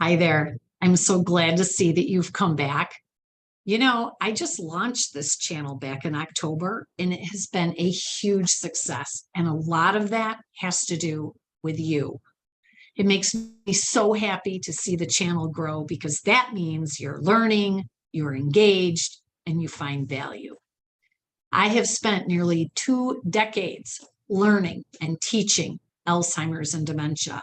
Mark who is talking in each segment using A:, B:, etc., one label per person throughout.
A: Hi there. I'm so glad to see that you've come back. I just launched this channel back in October, and it has been a huge success. And a lot of that has to do with you. It makes me so happy to see the channel grow because that means you're learning, you're engaged, and you find value. I have spent nearly 2 decades learning and teaching Alzheimer's and dementia.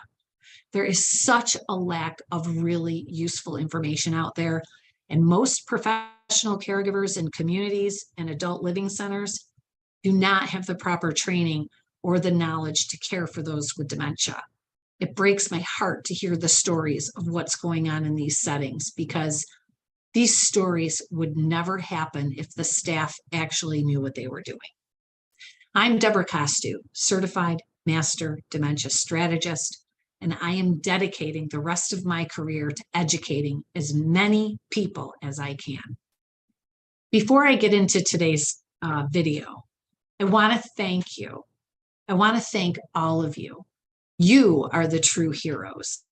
A: There is such a lack of really useful information out there, and most professional caregivers in communities and adult living centers do not have the proper training or the knowledge to care for those with dementia. It breaks my heart to hear the stories of what's going on in these settings because these stories would never happen if the staff actually knew what they were doing. I'm Debra, certified master dementia strategist, and I am dedicating the rest of my career to educating as many people as I can. Before I get into today's video, I want to thank you. I want to thank all of you. You are the true heroes.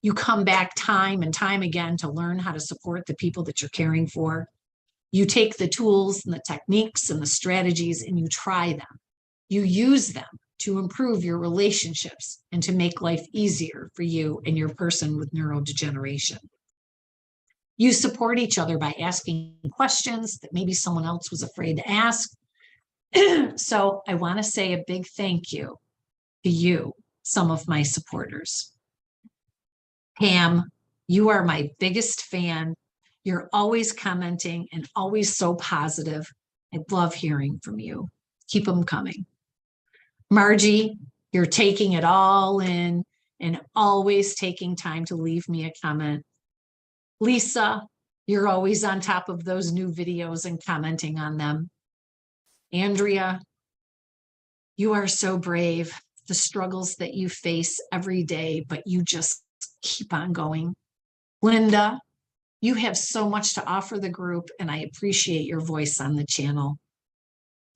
A: You come back time and time again to learn how to support the people that you're caring for. You take the tools and the techniques and the strategies and you try them. You use them to improve your relationships and to make life easier for you and your person with neurodegeneration. You support each other by asking questions that maybe someone else was afraid to ask. So I want to say a big thank you to you, some of my supporters. Pam, you are my biggest fan. You're always commenting and always so positive. I love hearing from you. Keep them coming. Margie, you're taking it all in and always taking time to leave me a comment. Lisa, you're always on top of those new videos and commenting on them. Andrea, you are so brave. The struggles that you face every day, but you just keep on going. Linda, you have so much to offer the group, and I appreciate your voice on the channel.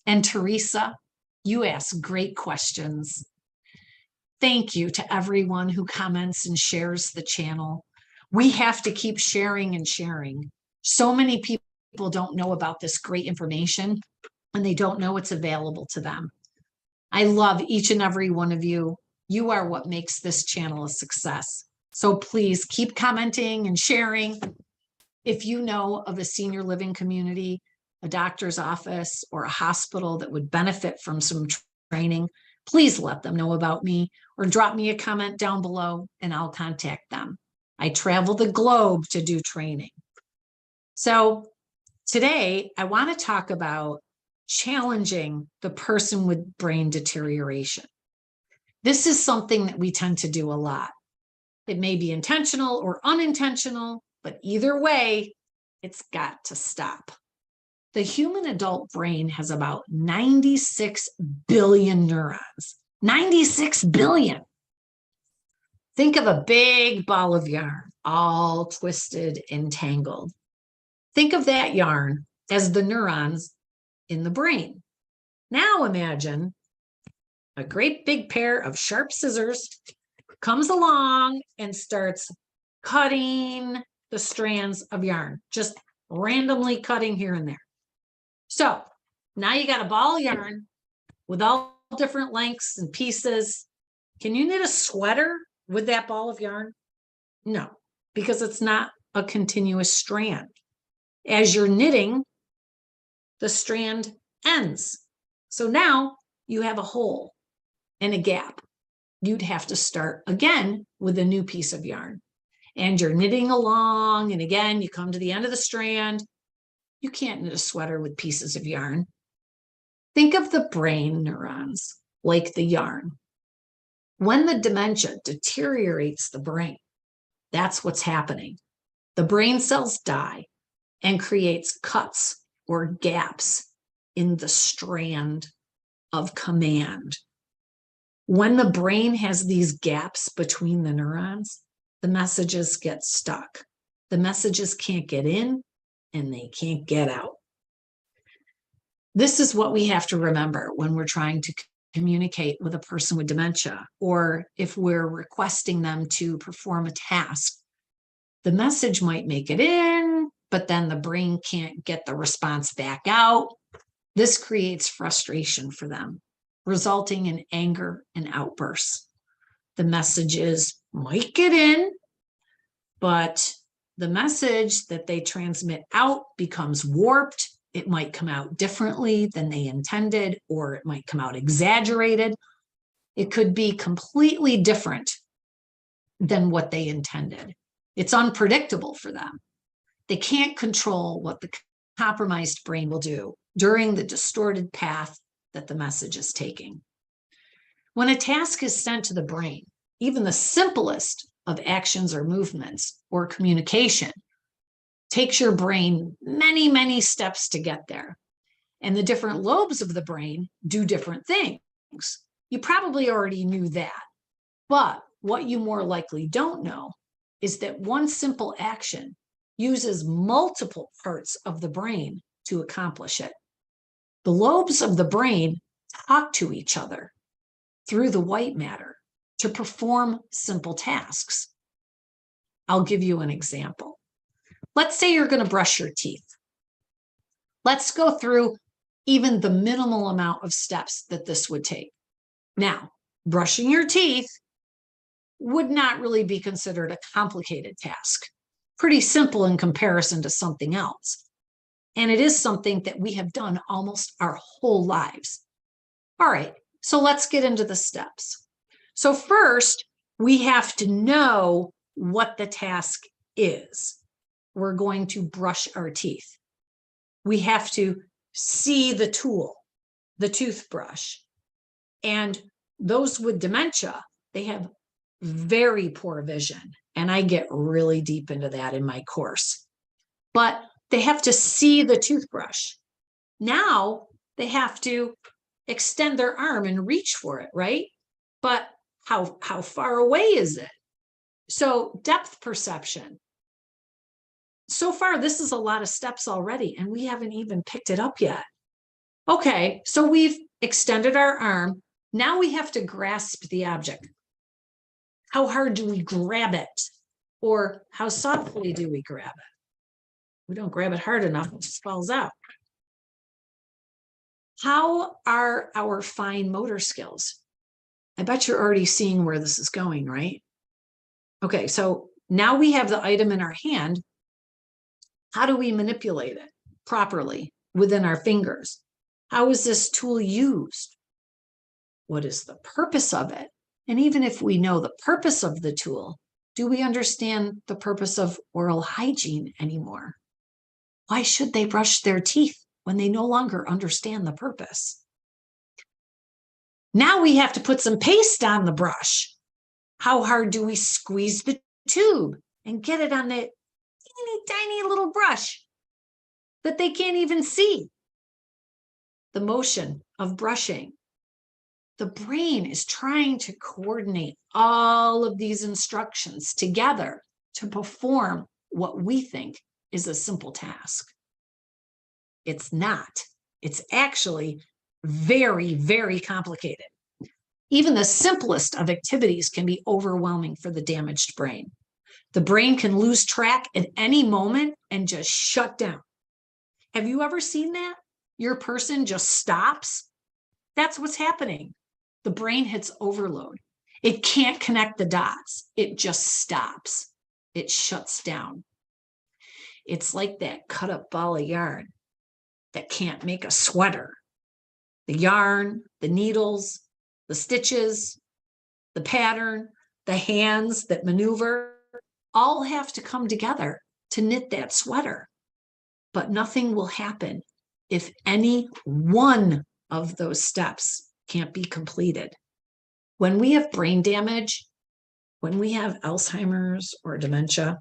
A: And Teresa, you ask great questions. Thank you to everyone who comments and shares the channel. We have to keep sharing and sharing. So many people don't know about this great information, and they don't know it's available to them. I love each and every one of you. You are what makes this channel a success. So please keep commenting and sharing. If you know of a senior living community, a doctor's office, or a hospital that would benefit from some training, please let them know about me or drop me a comment down below and I'll contact them. I travel the globe to do training. So today I want to talk about challenging the person with brain deterioration. This is something that we tend to do a lot. It may be intentional or unintentional, but either way, it's got to stop. The human adult brain has about 96 billion neurons. 96 billion. Think of a big ball of yarn, all twisted and tangled. Think of that yarn as the neurons in the brain. Now imagine a great big pair of sharp scissors comes along and starts cutting the strands of yarn, just randomly cutting here and there. So now you got a ball of yarn with all different lengths and pieces. Can you knit a sweater with that ball of yarn? No, because it's not a continuous strand. As you're knitting, the strand ends. So now you have a hole and a gap. You'd have to start again with a new piece of yarn. And you're knitting along, and again, you come to the end of the strand. You can't knit a sweater with pieces of yarn. Think of the brain neurons like the yarn. When the dementia deteriorates the brain, that's what's happening. The brain cells die and creates cuts or gaps in the strand of command. When the brain has these gaps between the neurons, the messages get stuck. The messages can't get in and they can't get out. This is what we have to remember when we're trying to communicate with a person with dementia, or if we're requesting them to perform a task The message might make it in, but then the brain can't get the response back out. This creates frustration for them, resulting in anger and outbursts. The messages might get in, but the message that they transmit out becomes warped. It might come out differently than they intended, or it might come out exaggerated. It could be completely different than what they intended. It's unpredictable for them. They can't control what the compromised brain will do during the distorted path that the message is taking. When a task is sent to the brain, even the simplest of actions or movements or communication takes your brain many, many steps to get there. And the different lobes of the brain do different things. You probably already knew that. But what you more likely don't know is that one simple action uses multiple parts of the brain to accomplish it. The lobes of the brain talk to each other through the white matter to perform simple tasks. I'll give you an example. Let's say you're going to brush your teeth. Let's go through even the minimal amount of steps that this would take. Now, brushing your teeth would not really be considered a complicated task. Pretty simple in comparison to something else. And it is something that we have done almost our whole lives. All right, so let's get into the steps. So first, we have to know what the task is. We're going to brush our teeth. We have to see the tool, the toothbrush. And those with dementia, they have very poor vision. And I get really deep into that in my course. But they have to see the toothbrush. Now they have to extend their arm and reach for it, right? But how far away is it? So depth perception. So far, this is a lot of steps already, and we haven't even picked it up yet. Okay, so we've extended our arm. Now we have to grasp the object. How hard do we grab it? Or how softly do we grab it? We don't grab it hard enough, it just falls out. How are our fine motor skills? I bet you're already seeing where this is going, right? Okay, so now we have the item in our hand. How do we manipulate it properly within our fingers? How is this tool used? What is the purpose of it? And even if we know the purpose of the tool, do we understand the purpose of oral hygiene anymore? Why should they brush their teeth when they no longer understand the purpose? Now we have to put some paste on the brush. How hard do we squeeze the tube and get it on the teeny tiny little brush that they can't even see? The motion of brushing. The brain is trying to coordinate all of these instructions together to perform what we think is a simple task. It's not. It's actually very, very complicated. Even the simplest of activities can be overwhelming for the damaged brain. The brain can lose track at any moment and just shut down. Have you ever seen that? Your person just stops? That's what's happening. The brain hits overload. It can't connect the dots. It just stops. It shuts down. It's like that cut up ball of yarn that can't make a sweater. The yarn, the needles, the stitches, the pattern, the hands that maneuver, all have to come together to knit that sweater. But nothing will happen if any one of those steps can't be completed. When we have brain damage, when we have Alzheimer's or dementia,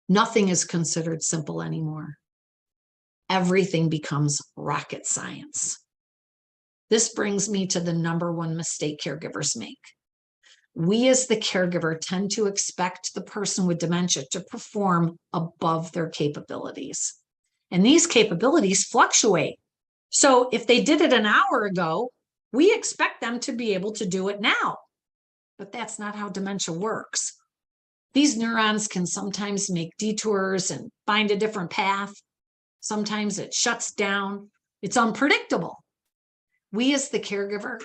A: nothing is considered simple anymore. Everything becomes rocket science. This brings me to the number one mistake caregivers make. We as the caregiver tend to expect the person with dementia to perform above their capabilities. And these capabilities fluctuate. So if they did it an hour ago, we expect them to be able to do it now. But that's not how dementia works. These neurons can sometimes make detours and find a different path. Sometimes it shuts down. It's unpredictable. We as the caregiver,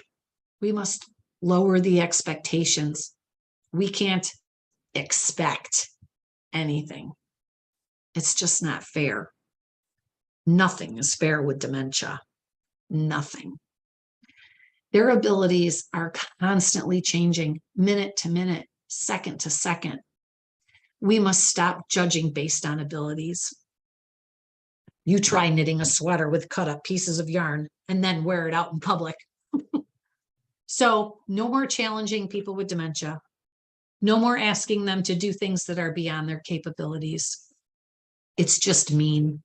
A: we must lower the expectations. We can't expect anything. It's just not fair. Nothing is fair with dementia. Nothing. Their abilities are constantly changing, minute to minute, second to second. We must stop judging based on abilities. You try knitting a sweater with cut up pieces of yarn and then wear it out in public. So no more challenging people with dementia. No more asking them to do things that are beyond their capabilities. It's just mean.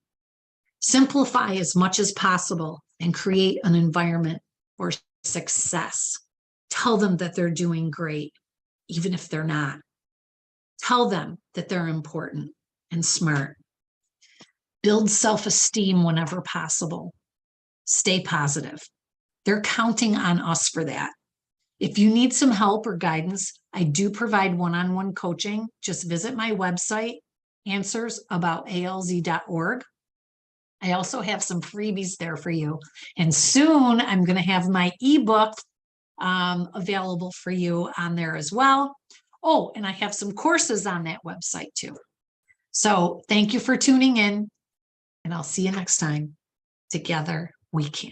A: Simplify as much as possible and create an environment for success. Tell them that they're doing great, even if they're not. Tell them that they're important and smart. Build self-esteem whenever possible. Stay positive. They're counting on us for that. If you need some help or guidance, I do provide one-on-one coaching. Just visit my website, answersabout.alz.org. I also have some freebies there for you. And soon I'm going to have my ebook available for you on there as well. Oh, and I have some courses on that website too. So thank you for tuning in, and I'll see you next time. Together we can.